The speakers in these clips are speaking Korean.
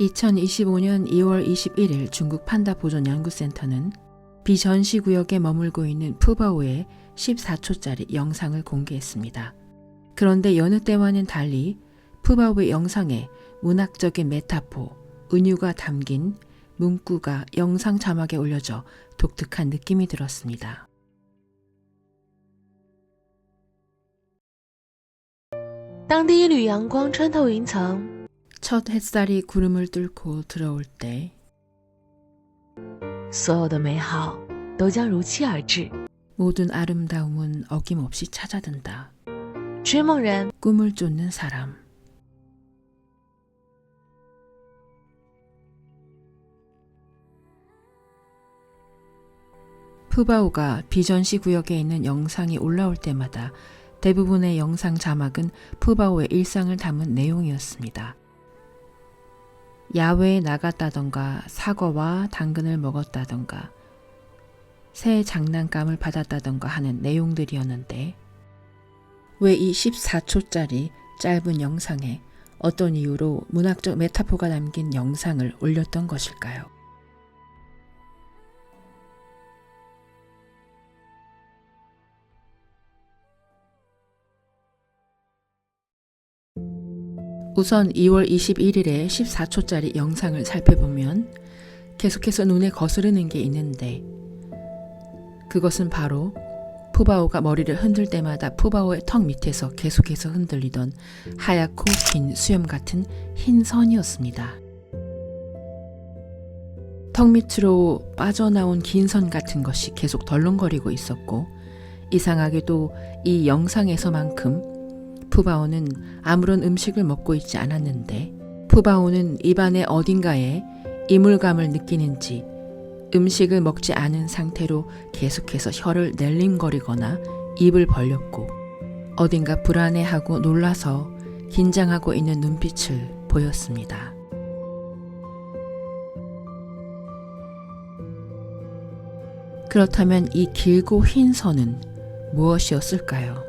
2025년 2월 21일 중국 판다 보존 연구센터는 비전시구역에 머물고 있는 푸바오의 14초짜리 영상을 공개했습니다. 그런데 여느 때와는 달리 푸바오의 영상에 문학적인 메타포, 은유가 담긴 문구가 영상 자막에 올려져 독특한 느낌이 들었습니다. 当第一缕阳光穿透云层， 첫 햇살이 구름을 뚫고 들어올 때 所有的美好都将如期而至。 모든 아름다움은 어김없이 찾아든다. 追梦人 꿈을 쫓는 사람. 푸바오가 비전시 구역에 있는 영상이 올라올 때마다 대부분의 영상 자막은 푸바오의 일상을 담은 내용이었습니다. 야외에 나갔다던가 사과와 당근을 먹었다던가 새 장난감을 받았다던가 하는 내용들이었는데 왜 이 14초짜리 짧은 영상에 어떤 이유로 문학적 메타포가 담긴 영상을 올렸던 것일까요? 우선 2월 21일에 14초짜리 영상을 살펴보면 계속해서 눈에 거스르는 게 있는데 그것은 바로 푸바오가 머리를 흔들 때마다 푸바오의 턱 밑에서 계속해서 흔들리던 하얗고 긴 수염 같은 흰 선이었습니다. 턱 밑으로 빠져나온 긴 선 같은 것이 계속 덜렁거리고 있었고 이상하게도 이 영상에서만큼 푸바오는 아무런 음식을 먹고 있지 않았는데 푸바오는 입안의 어딘가에 이물감을 느끼는지 음식을 먹지 않은 상태로 계속해서 혀를 낼름거리거나 입을 벌렸고 어딘가 불안해하고 놀라서 긴장하고 있는 눈빛을 보였습니다. 그렇다면 이 길고 흰 선은 무엇이었을까요?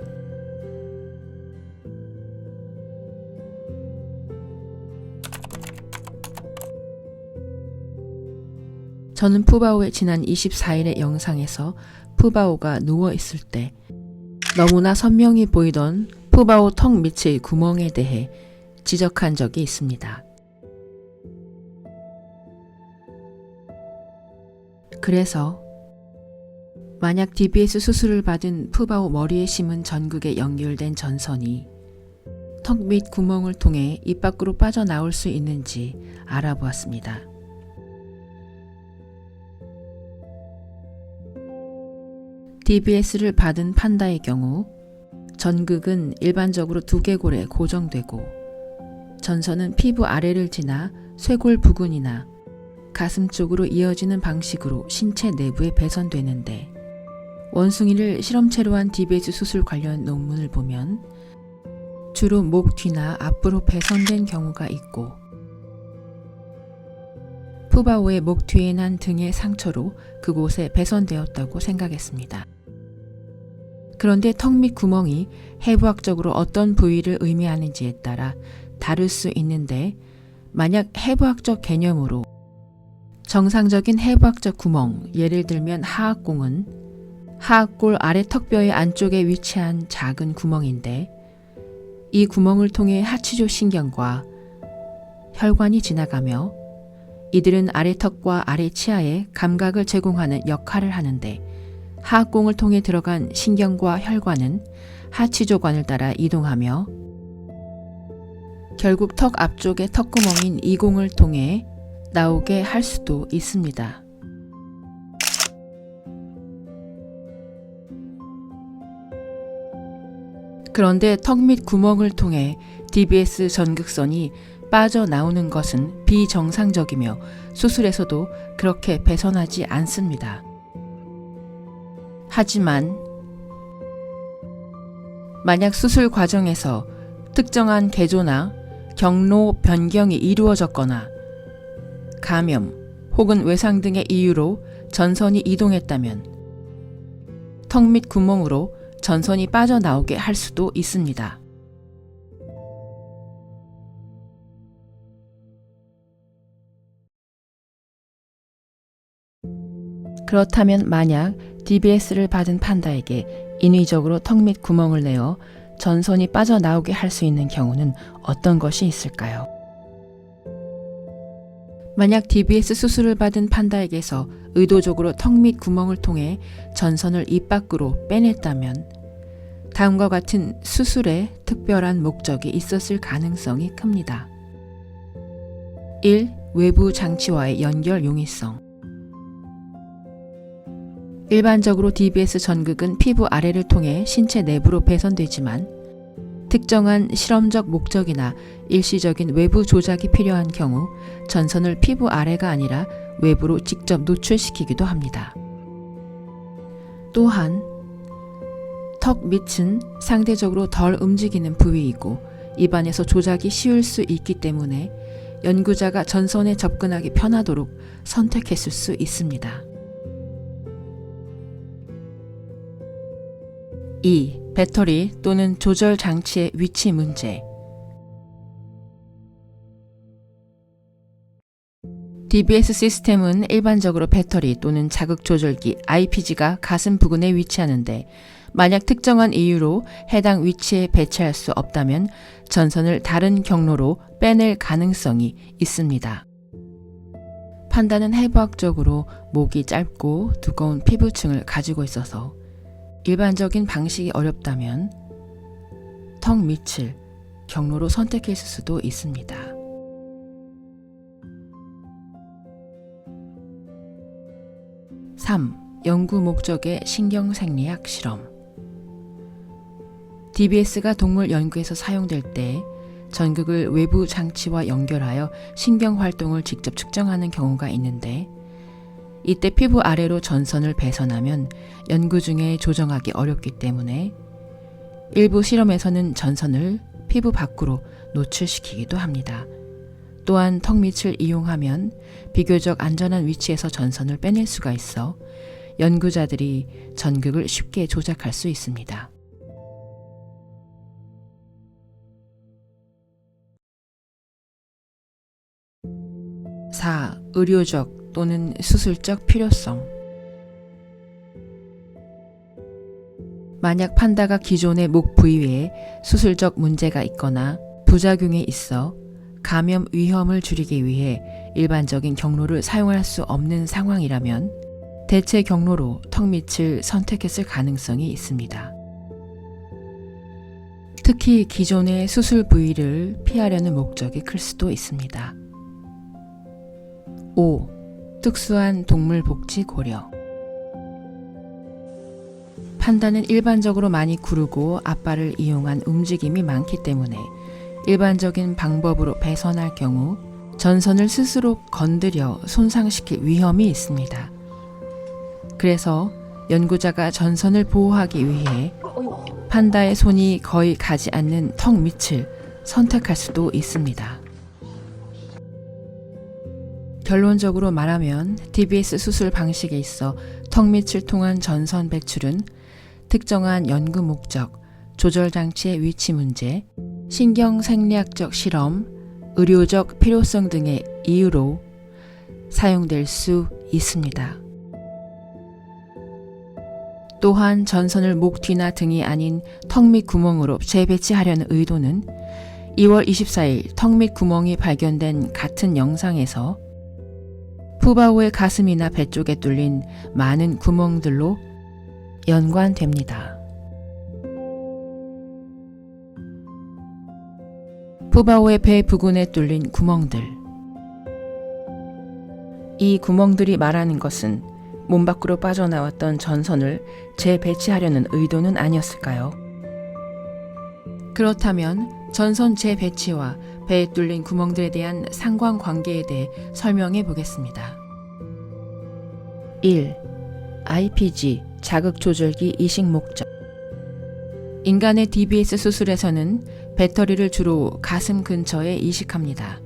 저는 푸바오의 지난 24일의 영상에서 푸바오가 누워있을 때 너무나 선명히 보이던 푸바오 턱 밑의 구멍에 대해 지적한 적이 있습니다. 그래서 만약 DBS 수술을 받은 푸바오 머리에 심은 전극에 연결된 전선이 턱 밑 구멍을 통해 입 밖으로 빠져나올 수 있는지 알아보았습니다. DBS를 받은 판다의 경우 전극은 일반적으로 두개골에 고정되고 전선은 피부 아래를 지나 쇄골 부근이나 가슴 쪽으로 이어지는 방식으로 신체 내부에 배선되는데 원숭이를 실험체로 한 DBS 수술 관련 논문을 보면 주로 목 뒤나 앞으로 배선된 경우가 있고 푸바오의 목 뒤에 난 등의 상처로 그곳에 배선되었다고 생각했습니다. 그런데 턱 밑 구멍이 해부학적으로 어떤 부위를 의미하는지에 따라 다를 수 있는데 만약 해부학적 개념으로 정상적인 해부학적 구멍, 예를 들면 하악공은 하악골 아래 턱뼈의 안쪽에 위치한 작은 구멍인데 이 구멍을 통해 하치조 신경과 혈관이 지나가며 이들은 아래턱과 아래 치아에 감각을 제공하는 역할을 하는데 하악공을 통해 들어간 신경과 혈관은 하치조관을 따라 이동하며 결국 턱 앞쪽의 턱구멍인 이공을 통해 나오게 할 수도 있습니다. 그런데 턱 밑 구멍을 통해 DBS 전극선이 빠져나오는 것은 비정상적이며 수술에서도 그렇게 배선하지 않습니다. 하지만 만약 수술 과정에서 특정한 개조나 경로 변경이 이루어졌거나 감염 혹은 외상 등의 이유로 전선이 이동했다면 턱 밑 구멍으로 전선이 빠져나오게 할 수도 있습니다. 그렇다면 만약 DBS를 받은 판다에게 인위적으로 턱 및 구멍을 내어 전선이 빠져나오게 할 수 있는 경우는 어떤 것이 있을까요? 만약 DBS 수술을 받은 판다에게서 의도적으로 턱 및 구멍을 통해 전선을 입 밖으로 빼냈다면 다음과 같은 수술에 특별한 목적이 있었을 가능성이 큽니다. 1. 외부 장치와의 연결 용이성. 일반적으로 DBS 전극은 피부 아래를 통해 신체 내부로 배선되지만 특정한 실험적 목적이나 일시적인 외부 조작이 필요한 경우 전선을 피부 아래가 아니라 외부로 직접 노출시키기도 합니다. 또한 턱 밑은 상대적으로 덜 움직이는 부위이고 입안에서 조작이 쉬울 수 있기 때문에 연구자가 전선에 접근하기 편하도록 선택했을 수 있습니다. 2. 배터리 또는 조절 장치의 위치 문제. DBS 시스템은 일반적으로 배터리 또는 자극 조절기 IPG가 가슴 부근에 위치하는데 만약 특정한 이유로 해당 위치에 배치할 수 없다면 전선을 다른 경로로 빼낼 가능성이 있습니다. 판다는 해부학적으로 목이 짧고 두꺼운 피부층을 가지고 있어서 일반적인 방식이 어렵다면 턱 밑을 경로로 선택했을 수도 있습니다. 3. 연구 목적의 신경생리학 실험. DBS가 동물 연구에서 사용될 때 전극을 외부 장치와 연결하여 신경활동을 직접 측정하는 경우가 있는데 이때 피부 아래로 전선을 배선하면 연구 중에 조정하기 어렵기 때문에 일부 실험에서는 전선을 피부 밖으로 노출시키기도 합니다. 또한 턱 밑을 이용하면 비교적 안전한 위치에서 전선을 빼낼 수가 있어 연구자들이 전극을 쉽게 조작할 수 있습니다. 4. 의료적 또는 수술적 필요성. 만약 판다가 기존의 목 부위에 수술적 문제가 있거나 부작용이 있어 감염 위험을 줄이기 위해 일반적인 경로를 사용할 수 없는 상황이라면 대체 경로로 턱 밑을 선택했을 가능성이 있습니다. 특히 기존의 수술 부위를 피하려는 목적이 클 수도 있습니다. 5. 특수한 동물 복지 고려. 판다는 일반적으로 많이 구르고 앞발을 이용한 움직임이 많기 때문에 일반적인 방법으로 배선할 경우 전선을 스스로 건드려 손상시킬 위험이 있습니다. 그래서 연구자가 전선을 보호하기 위해 판다의 손이 거의 가지 않는 턱 밑을 선택할 수도 있습니다. 결론적으로 말하면 DBS 수술 방식에 있어 턱 밑을 통한 전선 배출은 특정한 연구 목적, 조절 장치의 위치 문제, 신경생리학적 실험, 의료적 필요성 등의 이유로 사용될 수 있습니다. 또한 전선을 목 뒤나 등이 아닌 턱 밑 구멍으로 재배치하려는 의도는 2월 24일 턱 밑 구멍이 발견된 같은 영상에서 푸바오의 가슴이나 배 쪽에 뚫린 많은 구멍들로 연관됩니다. 푸바오의 배 부근에 뚫린 구멍들. 이 구멍들이 말하는 것은 몸 밖으로 빠져나왔던 전선을 재배치하려는 의도는 아니었을까요? 그렇다면 전선 재배치와 배에 뚫린 구멍들에 대한 상관관계에 대해 설명해 보겠습니다. 1. IPG 자극 조절기 이식 목적. 인간의 DBS 수술에서는 배터리를 주로 가슴 근처에 이식합니다.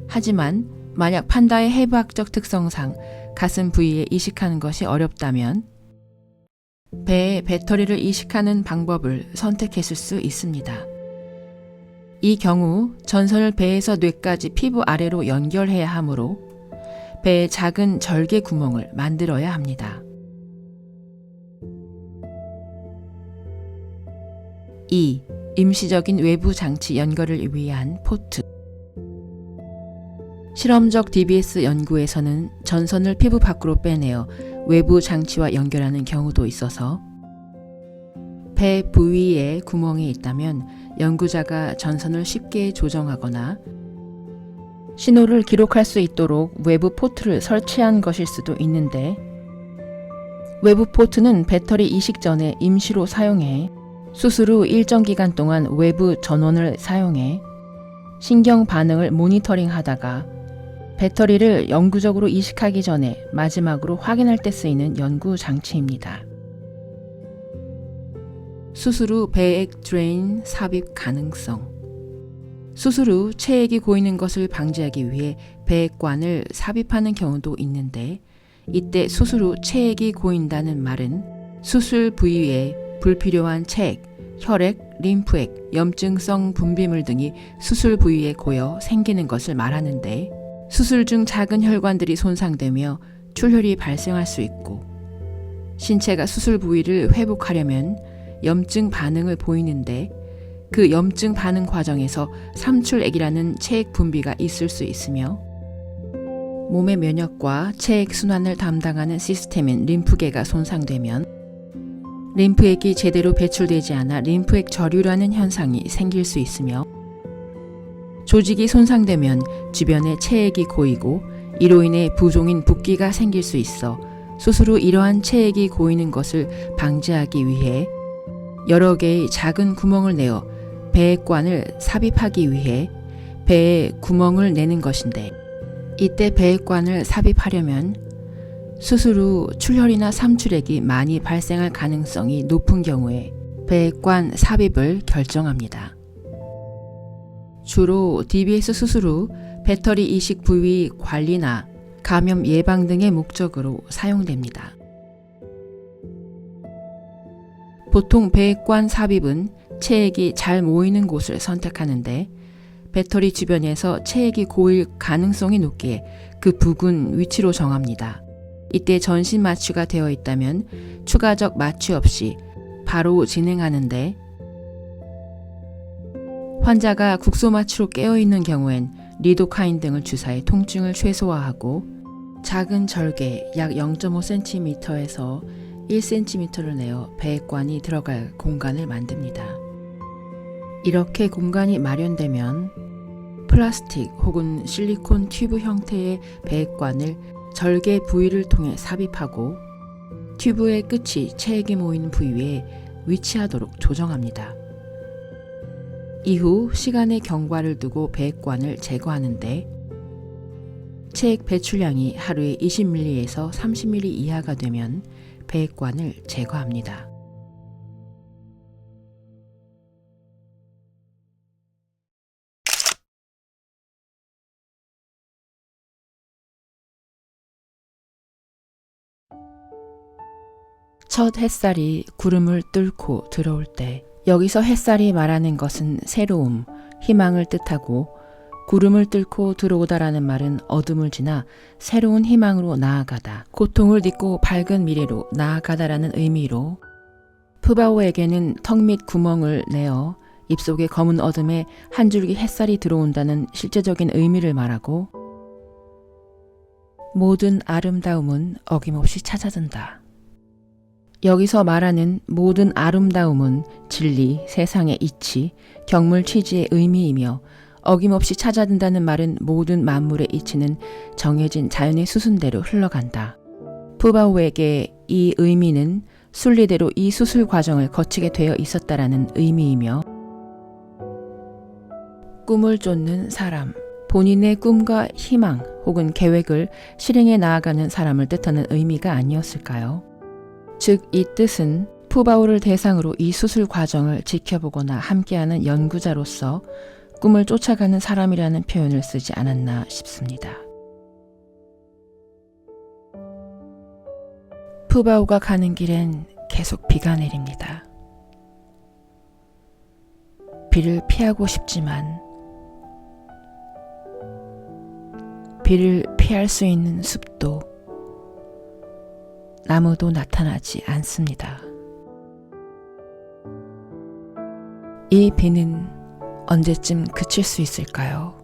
하지만 만약 판다의 해부학적 특성상 가슴 부위에 이식하는 것이 어렵다면 배에 배터리를 이식하는 방법을 선택했을 수 있습니다. 이 경우 전선을 배에서 뇌까지 피부 아래로 연결해야 하므로 배에 작은 절개 구멍을 만들어야 합니다. 2. 임시적인 외부 장치 연결을 위한 포트. 실험적 DBS 연구에서는 전선을 피부 밖으로 빼내어 외부 장치와 연결하는 경우도 있어서 배 부위에 구멍이 있다면 연구자가 전선을 쉽게 조정하거나 신호를 기록할 수 있도록 외부 포트를 설치한 것일 수도 있는데, 외부 포트는 배터리 이식 전에 임시로 사용해 수술 후 일정 기간 동안 외부 전원을 사용해 신경 반응을 모니터링하다가 배터리를 영구적으로 이식하기 전에 마지막으로 확인할 때 쓰이는 연구 장치입니다. 수술 후 배액 드레인 삽입 가능성. 수술 후 체액이 고이는 것을 방지하기 위해 배액관을 삽입하는 경우도 있는데, 이때 수술 후 체액이 고인다는 말은 수술 부위에 불필요한 체액, 혈액, 림프액, 염증성 분비물 등이 수술 부위에 고여 생기는 것을 말하는데, 수술 중 작은 혈관들이 손상되며 출혈이 발생할 수 있고, 신체가 수술 부위를 회복하려면 염증 반응을 보이는데, 그 염증 반응 과정에서 삼출액이라는 체액 분비가 있을 수 있으며, 몸의 면역과 체액 순환을 담당하는 시스템인 림프계가 손상되면 림프액이 제대로 배출되지 않아 림프액 저류라는 현상이 생길 수 있으며, 조직이 손상되면 주변에 체액이 고이고 이로 인해 부종인 붓기가 생길 수 있어 수술 후 이러한 체액이 고이는 것을 방지하기 위해 여러 개의 작은 구멍을 내어 배액관을 삽입하기 위해 배에 구멍을 내는 것인데, 이때 배액관을 삽입하려면 수술 후 출혈이나 삼출액이 많이 발생할 가능성이 높은 경우에 배액관 삽입을 결정합니다. 주로 DBS 수술 후 배터리 이식 부위 관리나 감염 예방 등의 목적으로 사용됩니다. 보통 배액관 삽입은 체액이 잘 모이는 곳을 선택하는데, 배터리 주변에서 체액이 고일 가능성이 높기에 그 부근 위치로 정합니다. 이때 전신 마취가 되어 있다면 추가적 마취 없이 바로 진행하는데, 환자가 국소 마취로 깨어있는 경우엔 리도카인 등을 주사해 통증을 최소화하고, 작은 절개 약 0.5cm에서 1cm를 내어 배액관이 들어갈 공간을 만듭니다. 이렇게 공간이 마련되면 플라스틱 혹은 실리콘 튜브 형태의 배액관을 절개 부위를 통해 삽입하고 튜브의 끝이 체액이 모이는 부위에 위치하도록 조정합니다. 이후 시간의 경과를 두고 배액관을 제거하는데, 체액 배출량이 하루에 20ml에서 30ml 이하가 되면 배액관을 제거합니다. 첫 햇살이 구름을 뚫고 들어올 때, 여기서 햇살이 말하는 것은 새로움, 희망을 뜻하고, 구름을 뚫고 들어오다라는 말은 어둠을 지나 새로운 희망으로 나아가다, 고통을 딛고 밝은 미래로 나아가다라는 의미로, 푸바오에게는 턱 및 구멍을 내어 입속의 검은 어둠에 한 줄기 햇살이 들어온다는 실제적인 의미를 말하고, 모든 아름다움은 어김없이 찾아든다. 여기서 말하는 모든 아름다움은 진리, 세상의 이치, 경물 취지의 의미이며, 어김없이 찾아든다는 말은 모든 만물의 이치는 정해진 자연의 수순대로 흘러간다. 푸바오에게 이 의미는 순리대로 이 수술 과정을 거치게 되어 있었다라는 의미이며, 꿈을 쫓는 사람, 본인의 꿈과 희망 혹은 계획을 실행해 나아가는 사람을 뜻하는 의미가 아니었을까요? 즉, 이 뜻은 푸바오를 대상으로 이 수술 과정을 지켜보거나 함께하는 연구자로서 꿈을 쫓아가는 사람이라는 표현을 쓰지 않았나 싶습니다. 푸바오가 가는 길엔 계속 비가 내립니다. 비를 피하고 싶지만 비를 피할 수 있는 숲도 나무도 나타나지 않습니다. 이 비는 언제쯤 그칠 수 있을까요?